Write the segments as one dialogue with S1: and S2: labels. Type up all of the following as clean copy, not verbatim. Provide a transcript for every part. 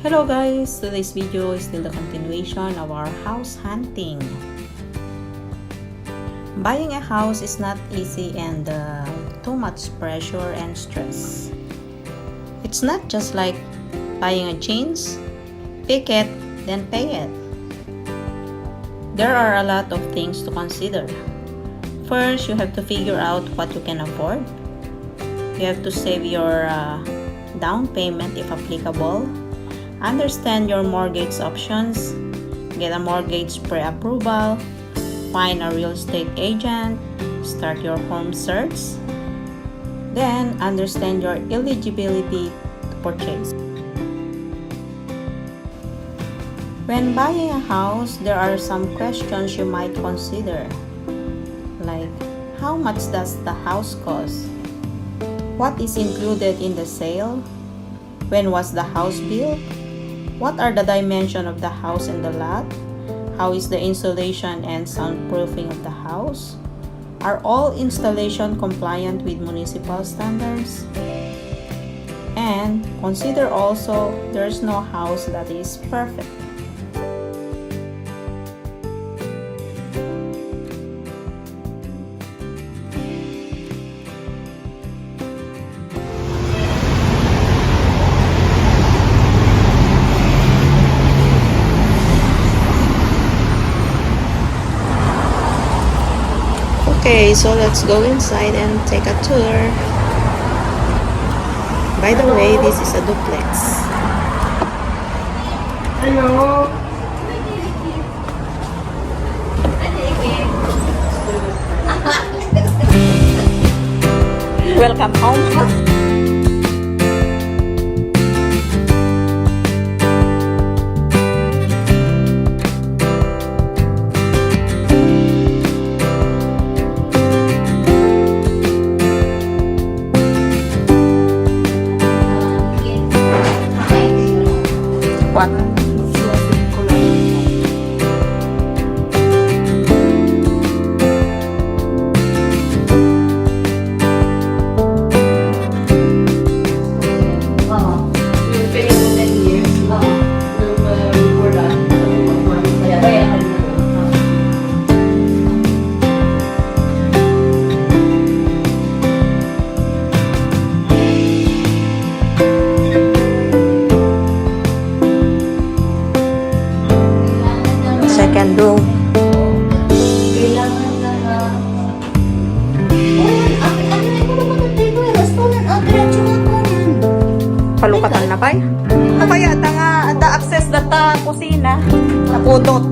S1: Hello guys, today's video is still the continuation of our house hunting. Buying a house is not easy and too much pressure and stress. It's not just like buying a jeans, pick it, then pay it. There are a lot of things to consider. First, you have to figure out what you can afford. You have to save your down payment if applicable. Understand your mortgage options, get a mortgage pre-approval, find a real estate agent, start your home search, then understand your eligibility to purchase. When buying a house, there are some questions you might consider, like how much does the house cost? What is included in the sale? When was the house built? What are the dimensions of the house and the lot? How is the insulation and soundproofing of the house? Are all installation compliant with municipal standards? And consider also there's no house that is perfect. Okay, so let's go inside and take a tour. By the way, this is a duplex.
S2: Hello.
S1: Welcome home. Second room.
S2: Kailangan na na. Uy, ano ko naman ang dito eh. Restaurant, diretso nga ko yan.
S1: Palukatan na kay? O kaya the access data kusina naputot.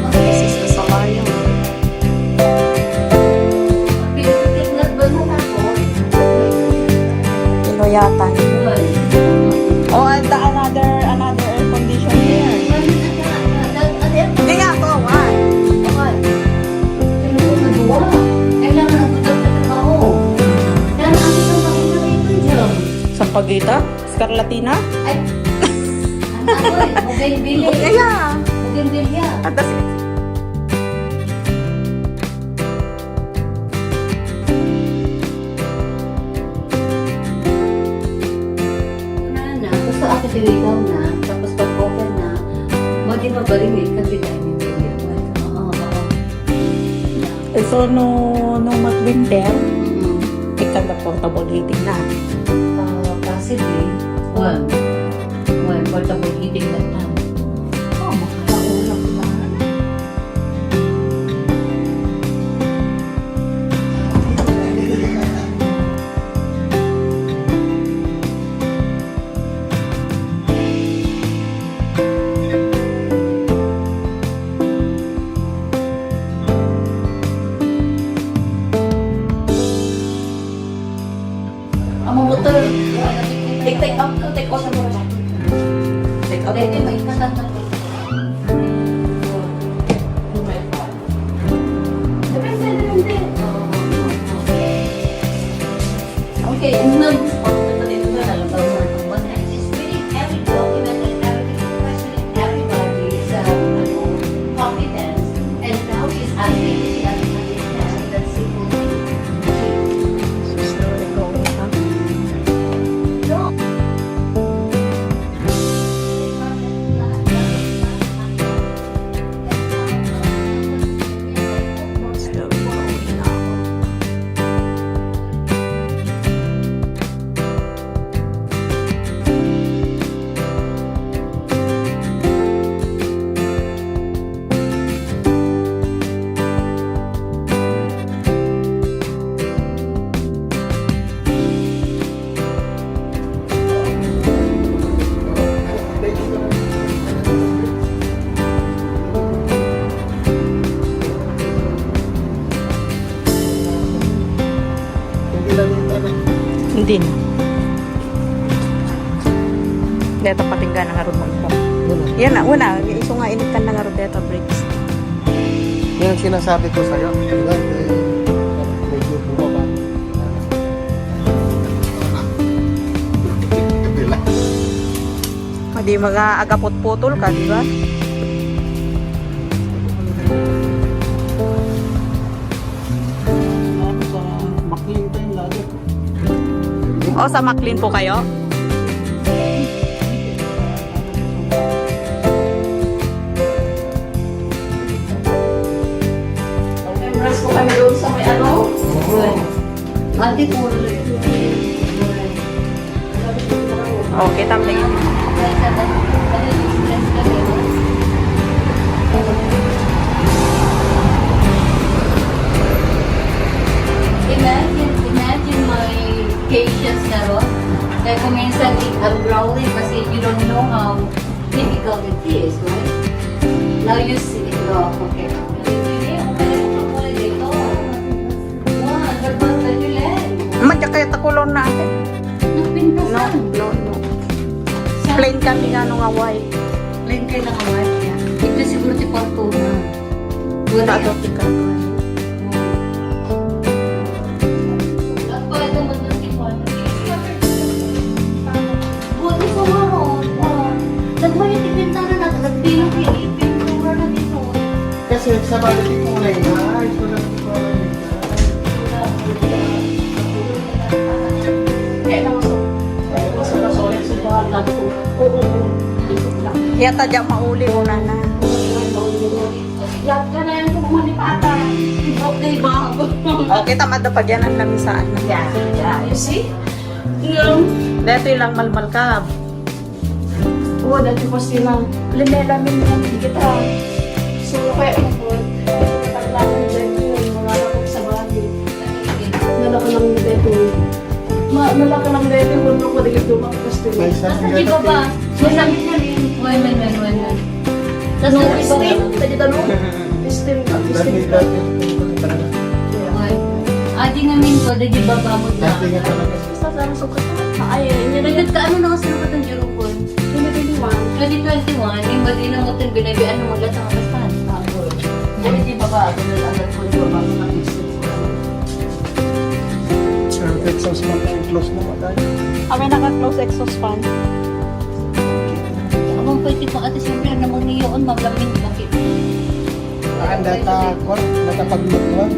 S1: This is the salario.
S2: Tingnan ba mo ako?
S1: Pinoyatan. Oh, and another air condition here. Hindi nga ako, why? Sa Pagita? Scarlatina?
S2: Ay, Bougainvillea.
S1: Yeah.
S2: Bougainvillea.
S1: At the
S2: Na, basta ako tiligaw na, tapos pag-open na, mabalimit kasi dining area. Oo.
S1: So, no mat winter, ikan the portable heating na.
S2: Possibly, one portable heating that time. Oh, makakaulap na. Ang mga motor, take out to, take out sa mga. Take out. Dito may katanta ko. Depende. Okay, and then, dito na lang daw more. It's really every document and everything, questioning everybody's competence. And now she's asking if she doesn't understand that simple thing.
S1: Slowly going up.
S2: No.
S1: Hindi na. Dito patinggan ang harod mo. Yan na, una. Iso nga initan ng harod dito, bricks.
S3: Yan ang sinasabi ko sa'yo. Diba? Medyo bumaba.
S1: Hindi mag-aagapot-putol ka, di ba?
S3: Maklin tayo lagi.
S1: O, sa McLean po kayo?
S2: Memorize ko kami doon sa may ano? Ate ko.
S1: Okay, tamlingin.
S2: Imagine my patience na ron. Kaya kung minsan I'm growling kasi you don't know how difficult it is, right? Now you see it, oh, okay.
S1: Madya kaya takulon na ate.
S2: Nagpintasan.
S1: No. Plain kami nga nung away.
S2: Lain kayo ng away niya. Ito siguro si Portuna.
S1: Wala ito tika.
S2: Ako ito mo doon si Portuna. Buti sa maroon. Nagmahit ipintana na. Nagpinong ipintura na dito.
S3: Kasi sa balat yung kulay na. Ay, so lang yung kulay na.
S1: Yata dyan mauli una na.
S2: Yak ka na yung kumanipata. Okay ba?
S1: Okay, tamad na pa dyan ang lamisaan.
S2: Yeah, you see?
S1: Dito ilang malmal ka.
S4: Oo, dati ko silang linelamin ng kita. So, kaya ako po, paglakan dito yun, malala ko sa bagay. Nalaka lang dito. Nalaka lang dito, wala ko dito dumakas dito.
S3: May isang
S2: Nasa di ba ba? Masabi niya rin. When. Tapos
S4: Ano,
S2: nasa
S4: pistin? Tadi tanong? Pistin ka, pistin ka.
S2: Adi nga min ko, di ba ba mo na?
S3: Dati nga talaga.
S4: Sa sana sukat na. Ay, yun na.
S2: Nagkaano na kasi naman ang Jurupon? 2021, yung ba din ang mutin binabian ng mga latang kapasan? Jadi di ba ba? Agad ko di ba ba mga pistin ko?
S3: Sir, exhaust mo na yung close na matay.
S1: Kami naka-close exhaust fan.
S2: Abang pwede pa ate siyempre na mangiyoon, maglaming bakit?
S3: Ang data ko, natapaglutuan.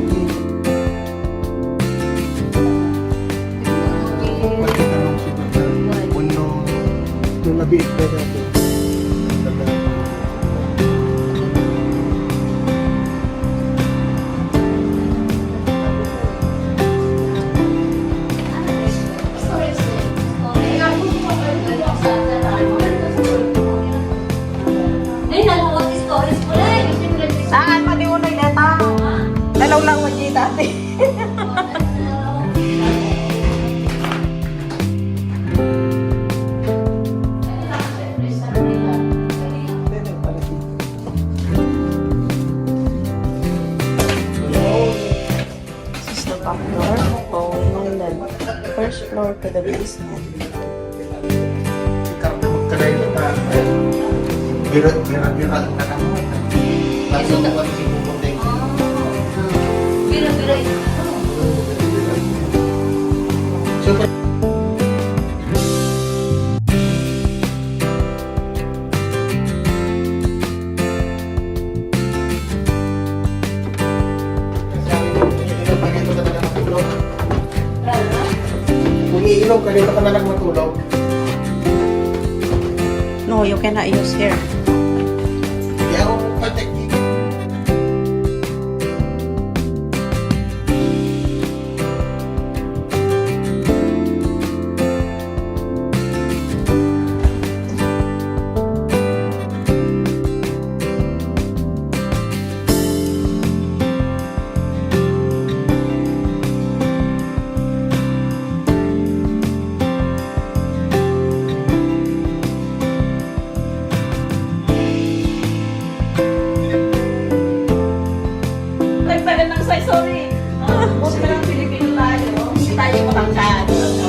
S3: Pwede tanong si Mata. Uno, nung nabiit na natin.
S2: Ay, nalawag stories ko lang.
S1: Saan maliunay neta? Dalaw lang wajit ate. This is the top floor going on the first floor to the basement.
S3: Ikaw na magkalay na tayo. Bira na kamo. Tapos na kami si Pupunting.
S2: Bira-bira ito.
S3: Super. Kung iinom ka dito ka na lang matulog.
S1: No, you cannot use here.
S3: Hindi ako pateknik.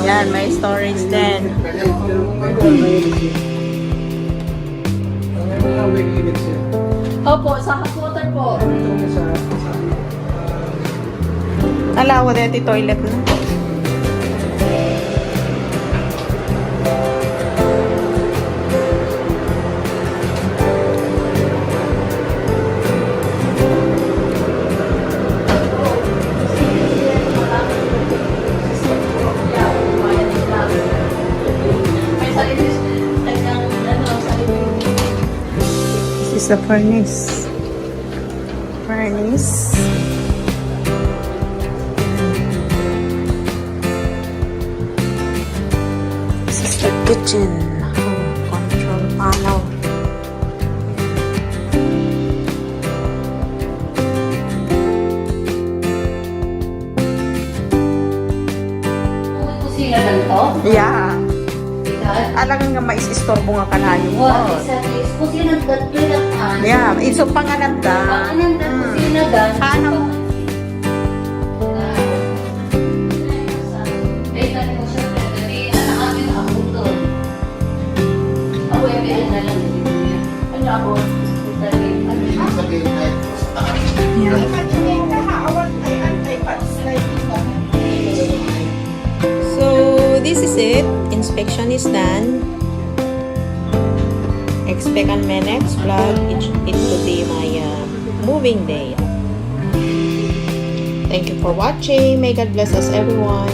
S1: Yan, may storage din.
S4: Opo, sa hot water po.
S1: Alawa dito toilet na.
S4: May sarili, kanyang, sarili.
S1: This is the furnace. Furnace. This is the kitchen. Oh, control panel.
S2: Kusina lang to?
S1: Yeah.
S2: Because,
S1: Alagang nga maisistorbo nga kanayo mo.
S2: what exactly is kusina that kailangan?
S1: Yeah, iso pangananda.
S2: Panganan na kusina dan.
S1: Paano?
S2: Eh, tani ko siya, dali, anak amin ako doon. Ako, eh, na lang dito niya. Ano ako? Dali, ano siya?
S3: Sabihin kahit sa taas.
S1: So, this is it. Inspection is done. Expect on my next vlog. It will be my moving day. Thank you for watching. May God bless us everyone.